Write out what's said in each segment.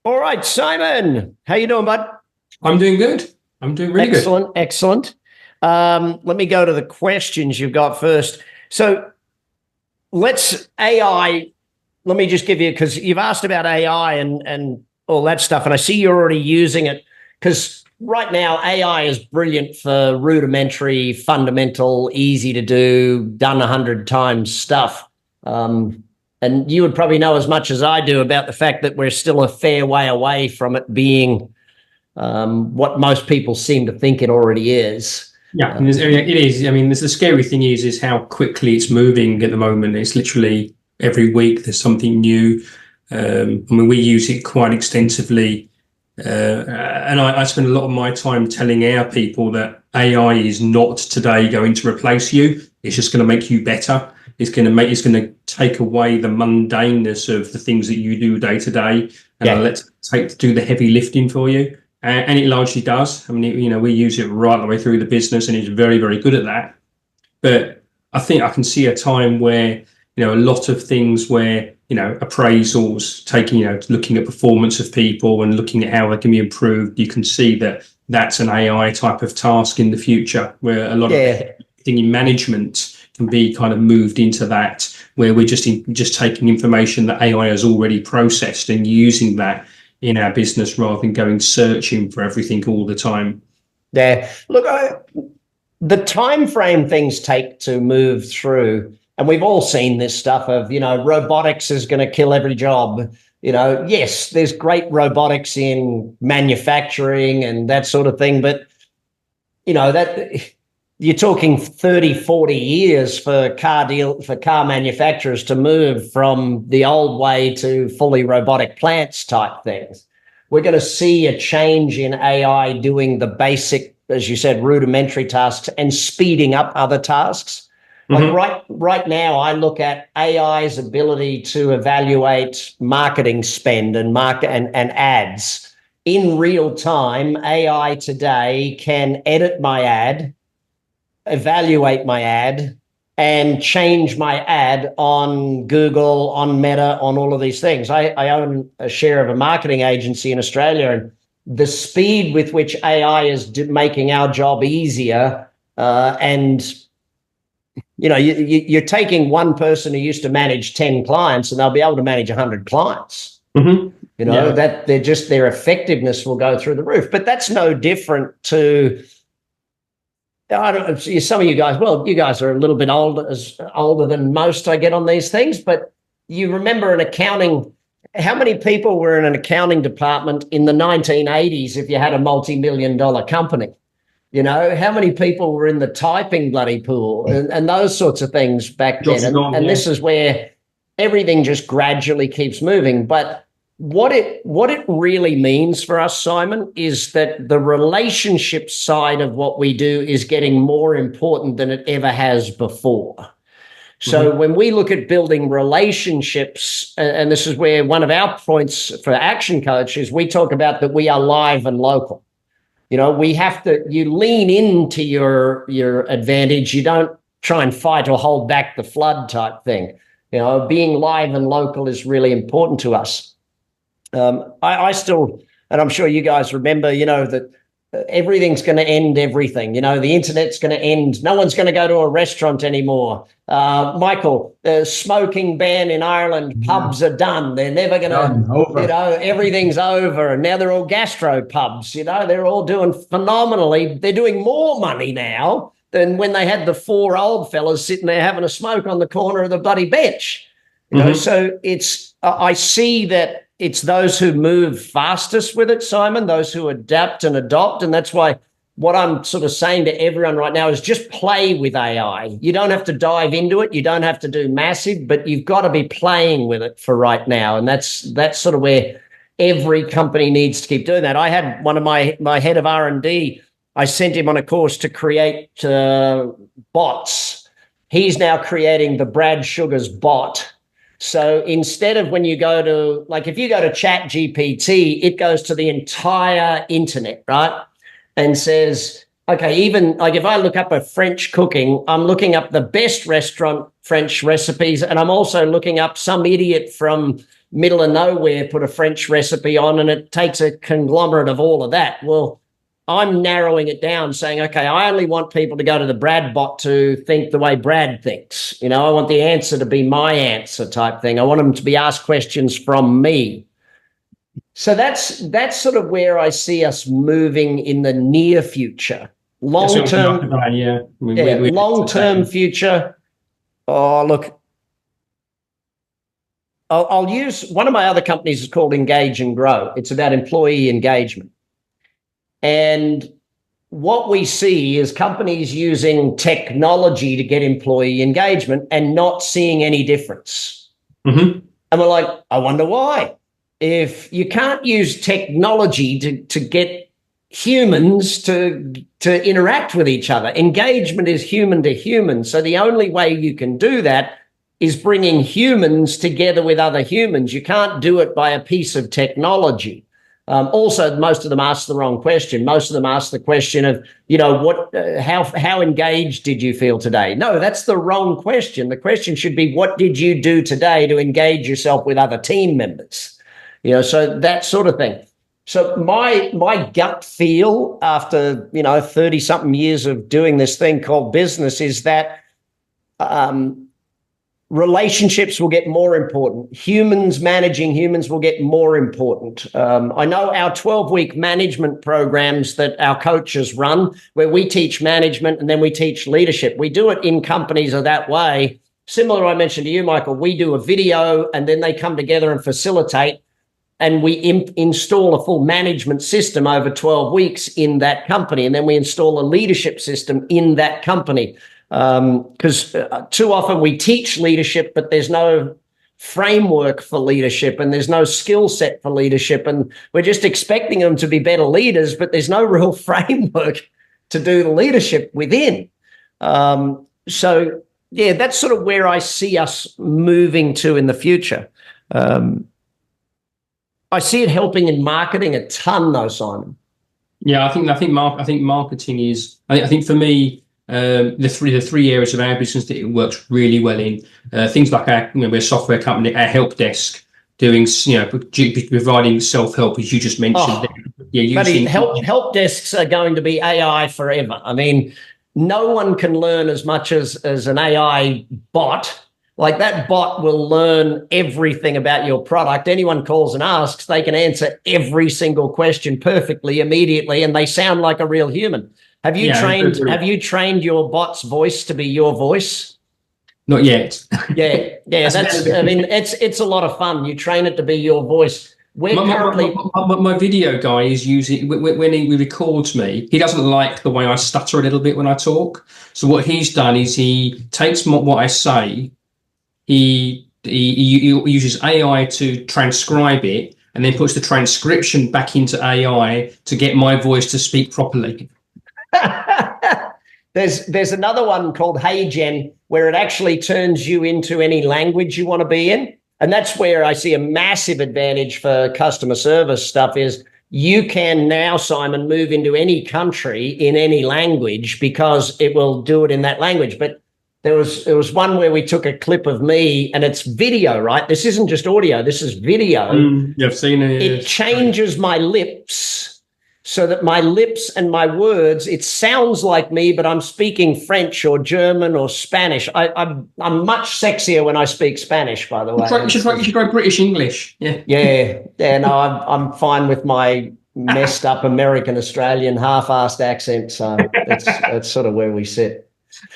All right, Simon, how you doing, bud? I'm doing good. I'm doing really good. Excellent, excellent. Let me go to the questions you've got first. So let's AI. Let me just give you, because you've asked about AI and all that stuff, and I see you're already using it. Because right now AI is brilliant for rudimentary, fundamental, easy to do, done 100 times stuff. And you would probably know as much as I do about the fact that we're still a fair way away from it being what most people seem to think it already is. Yeah, and it is. I mean, the scary thing is how quickly it's moving at the moment. It's literally every week there's something new. I mean, we use it quite extensively, and I spend a lot of my time telling our people that AI is not today going to replace you. It's just going to make you better. It's going to take away the mundaneness of the things that you do day to day, and let do the heavy lifting for you. And it largely does. I mean, we use it right the way through the business, and it's very, very good at that. But I think I can see a time where, a lot of things where, appraisals, looking at performance of people and looking at how they can be improved, you can see that that's an AI type of task in the future, where a lot of thing in management can be kind of moved into that, where we're just taking information that AI has already processed and using that in our business rather than going searching for everything all the time. Yeah. Look, the time frame things take to move through, and we've all seen this stuff of, robotics is going to kill every job. Yes, there's great robotics in manufacturing and that sort of thing, but, that you're talking 30, 40 years for car manufacturers to move from the old way to fully robotic plants type things. We're going to see a change in AI doing the basic, as you said, rudimentary tasks and speeding up other tasks. Mm-hmm. Like right now, I look at AI's ability to evaluate marketing spend and ads in real time. AI today can edit my ad, evaluate my ad, and change my ad on Google, on Meta, on all of these things. I own a share of a marketing agency in Australia, and the speed with which AI is making our job easier, you're taking one person who used to manage 10 clients and they'll be able to manage 100 clients. Mm-hmm. That their effectiveness will go through the roof. But that's no different to, I don't know, some of you guys, well, you guys are a little bit older than most I get on these things, but you remember in accounting, how many people were in an accounting department in the 1980s if you had a multi-million-dollar company? How many people were in the typing bloody pool and those sorts of things back then? And this is where everything just gradually keeps moving. But what it really means for us, Simon, is that the relationship side of what we do is getting more important than it ever has before. So when we look at building relationships, and this is where one of our points for Action Coach is, we talk about that we are live and local. You lean into your advantage. You don't try and fight or hold back the flood type thing. Being live and local is really important to us. I still, and I'm sure you guys remember, that everything's going to end everything. The internet's going to end. No one's going to go to a restaurant anymore. Michael, the smoking ban in Ireland, pubs are done. They're never going to, everything's over. And now they're all gastro pubs. They're all doing phenomenally. They're doing more money now than when they had the four old fellas sitting there having a smoke on the corner of the bloody bench. So I see that it's those who move fastest with it, Simon, those who adapt and adopt. And that's why what I'm sort of saying to everyone right now is just play with AI. You don't have to dive into it. You don't have to do massive, but you've got to be playing with it for right now. And that's sort of where every company needs to keep doing that. I had one of my head of R&D, I sent him on a course to create bots. He's now creating the Brad Sugars bot. So instead of when you go to, if you go to Chat GPT, it goes to the entire internet, right? And says, okay, even if I look up a French cooking, I'm looking up the best restaurant French recipes. And I'm also looking up some idiot from middle of nowhere put a French recipe on, and it takes a conglomerate of all of that. Well, I'm narrowing it down, saying, okay, I only want people to go to the Brad bot to think the way Brad thinks. I want the answer to be my answer type thing. I want them to be asked questions from me. So that's sort of where I see us moving in the near future. Long-term, long-term future. Oh, look, I'll use one of my other companies is called Engage and Grow. It's about employee engagement. And what we see is companies using technology to get employee engagement and not seeing any difference. And we're like, I wonder why. If you can't use technology to get humans to interact with each other, engagement is human to human. So the only way you can do that is bringing humans together with other humans. You can't do it by a piece of technology. Also, most of them ask the wrong question. Most of them ask the question of, how engaged did you feel today? No, that's the wrong question. The question should be, what did you do today to engage yourself with other team members? So that sort of thing. So my gut feel after, 30 something years of doing this thing called business is that relationships will get more important. Humans managing humans will get more important. I know our 12-week management programs that our coaches run, where we teach management and then we teach leadership. We do it in companies of that way. Similar to what I mentioned to you, Michael, we do a video and then they come together and facilitate, and we install a full management system over 12 weeks in that company. And then we install a leadership system in that company. Because too often we teach leadership, but there's no framework for leadership and there's no skill set for leadership. And we're just expecting them to be better leaders, but there's no real framework to do the leadership within. So, yeah, that's sort of where I see us moving to in the future. I see it helping in marketing a ton, though, Simon. Yeah, I think marketing is. I think for me, the three areas of our business that it works really well in, things like we're a software company, our help desk, doing providing self-help, as you just mentioned. Help desks are going to be AI forever. I mean, no one can learn as much as an AI bot. Like, that bot will learn everything about your product. Anyone calls and asks, they can answer every single question perfectly, immediately, and they sound like a real human. Have you trained your bot's voice to be your voice? Not yet. Yeah. It's a lot of fun. You train it to be your voice. My video guy is using, when he records me, he doesn't like the way I stutter a little bit when I talk. So what he's done is he takes what I say, he uses AI to transcribe it, and then puts the transcription back into AI to get my voice to speak properly. There's another one called HeyGen, where it actually turns you into any language you want to be in. And that's where I see a massive advantage for customer service stuff is you can now, Simon, move into any country in any language because it will do it in that language. But there was one where we took a clip of me, and it's video, right? This isn't just audio. This is video. I've seen it. It changes my lips so that my lips and my words, it sounds like me, but I'm speaking French or German or Spanish. I'm much sexier when I speak Spanish, by the way. You should try British English. Yeah. No, I'm fine with my messed up American Australian half-assed accent. So that's sort of where we sit.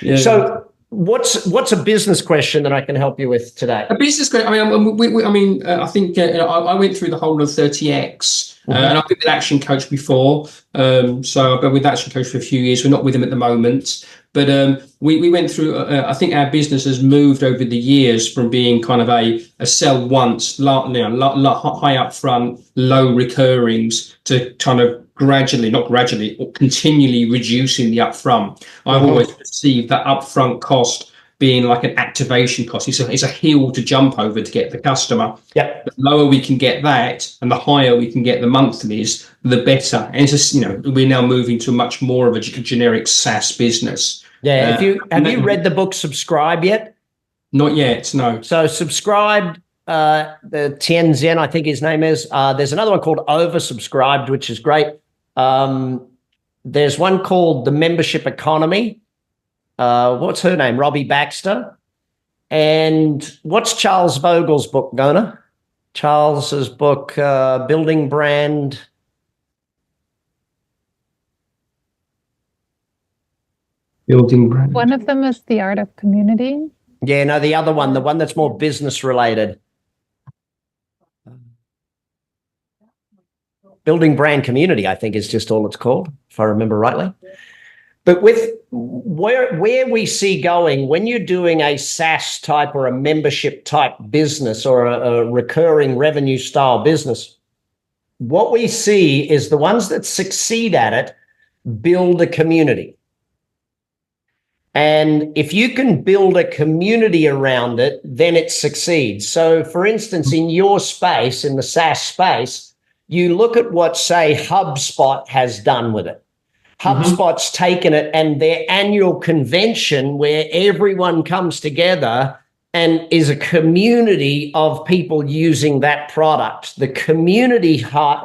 Yeah. So what's a business question that I can help you with today? A business question. I think I went through the whole of 30X. And I've been with ActionCOACH before. So I've been with ActionCOACH for a few years. We're not with them at the moment. But we went through, I think our business has moved over the years from being kind of a sell once, high up front, low recurrings, to kind of continually reducing the upfront. I've always perceived that upfront cost being like an activation cost. It's a hill to jump over to get the customer. Yeah. The lower we can get that, and the higher we can get the monthlies, the better. And it's just, we're now moving to much more of a generic SaaS business. Yeah. Have you read the book Subscribe yet? Not yet, no. So Subscribe, the Tianzhen, I think his name is. There's another one called Oversubscribed, which is great. There's one called The Membership Economy. What's her name? Robbie Baxter. And what's Charles Vogel's book, Gona? Charles's book, Building Brand. Building Brand. One of them is The Art of Community. Yeah, no, the other one, the one that's more business related. Building Brand Community, I think, is just all it's called, if I remember rightly. But with where we see going, when you're doing a SaaS type or a membership type business or a recurring revenue style business, what we see is the ones that succeed at it build a community. And if you can build a community around it, then it succeeds. So, for instance, in your space, in the SaaS space, you look at what, say, HubSpot has done with it. HubSpot's taken it, and their annual convention where everyone comes together and is a community of people using that product. The community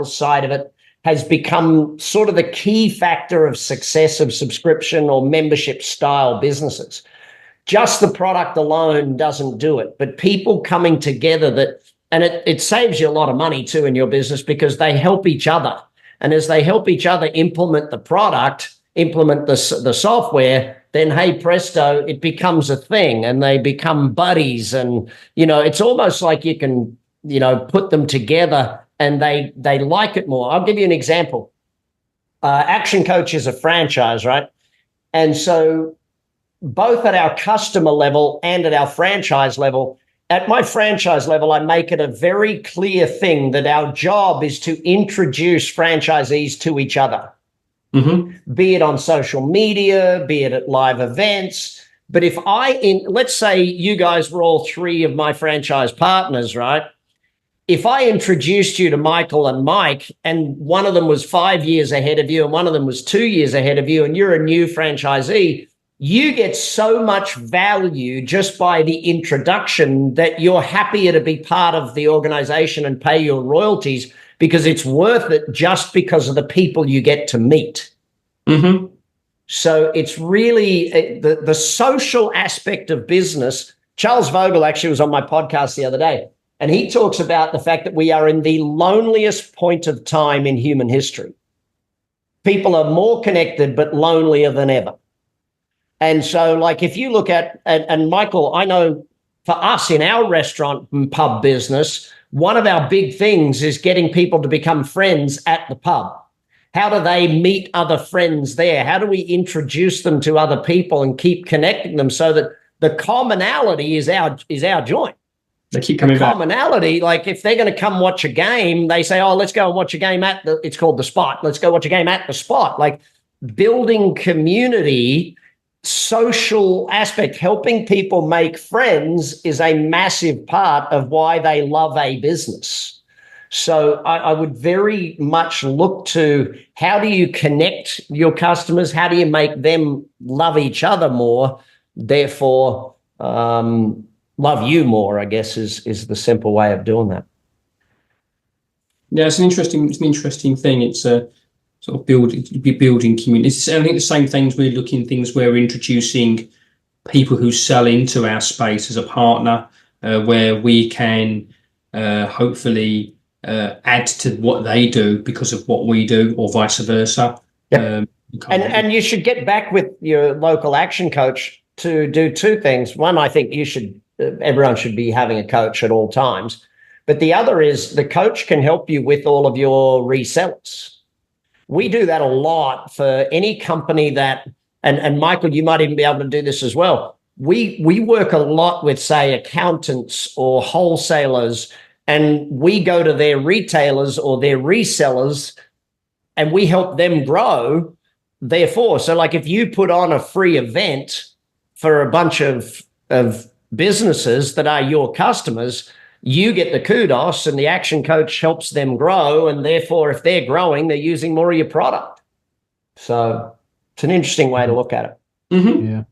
side of it has become sort of the key factor of success of subscription or membership style businesses. Just the product alone doesn't do it, but people coming together and it saves you a lot of money too in your business because they help each other. And as they help each other implement the product, implement the software, then, hey, presto, it becomes a thing and they become buddies. And, it's almost like you can, put them together and they like it more. I'll give you an example. ActionCOACH is a franchise, right? And so both at our customer level and at our franchise level, at my franchise level, I make it a very clear thing that our job is to introduce franchisees to each other, be it on social media, be it at live events. But if let's say you guys were all three of my franchise partners, right? If I introduced you to Michael and Mike, and one of them was 5 years ahead of you and one of them was 2 years ahead of you, and you're a new franchisee, you get so much value just by the introduction that you're happier to be part of the organization and pay your royalties because it's worth it just because of the people you get to meet. So it's really the social aspect of business. Charles Vogel actually was on my podcast the other day, and he talks about the fact that we are in the loneliest point of time in human history. People are more connected but lonelier than ever. And so, like, if you look at, and Michael, I know for us in our restaurant and pub business, one of our big things is getting people to become friends at the pub. How do they meet other friends there? How do we introduce them to other people and keep connecting them so that the commonality is our joint? They keep coming back. Commonality, like if they're going to come watch a game, they say, oh, let's go and watch a game it's called The Spot. Let's go watch a game at The Spot. Like building community, social aspect, helping people make friends is a massive part of why they love a business. So I would very much look to how do you connect your customers? How do you make them love each other more? Therefore, love you more, I guess, is the simple way of doing that. Yeah, it's an interesting thing. It's a sort of building communities. I think the same things we're looking things where we're introducing people who sell into our space as a partner, where we can hopefully add to what they do because of what we do, or vice versa. Yep. And you should get back with your local action coach to do two things. One, I think everyone should be having a coach at all times. But the other is the coach can help you with all of your resellers. We do that a lot for any company that, and Michael, you might even be able to do this as well. We work a lot with, say, accountants or wholesalers, and we go to their retailers or their resellers and we help them grow. Therefore, so like if you put on a free event for a bunch of businesses that are your customers, you get the kudos and the action coach helps them grow. And therefore, if they're growing, they're using more of your product. So it's an interesting way to look at it. Yeah.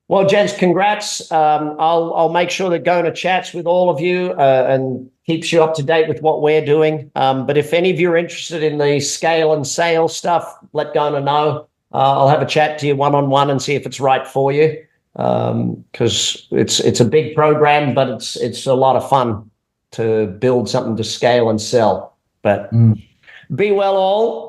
Well, gents, congrats. I'll make sure that Gona chats with all of you and keeps you up to date with what we're doing. But if any of you are interested in the scale and sales stuff, let Gona know. I'll have a chat to you one-on-one and see if it's right for you. Because it's a big program, but it's a lot of fun to build something to scale and sell. But be well all.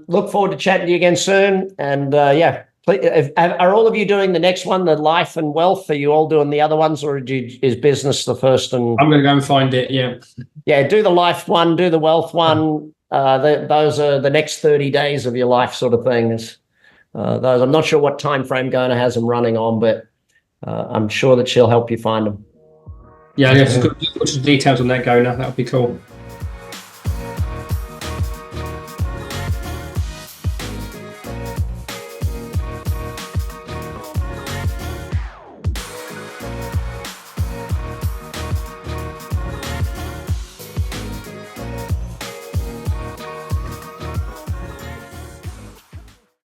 Look forward to chatting to you again soon. And are all of you doing the next one, the life and wealth? Are you all doing the other ones, or is business the first? And I'm going to go and find it. Yeah. Do the life one, do the wealth one. Those are the next 30 days of your life sort of things. Those I'm not sure what time frame Gona has them running on, but I'm sure that she'll help you find them. Yeah, I guess put some details on that, Gona. That would be cool.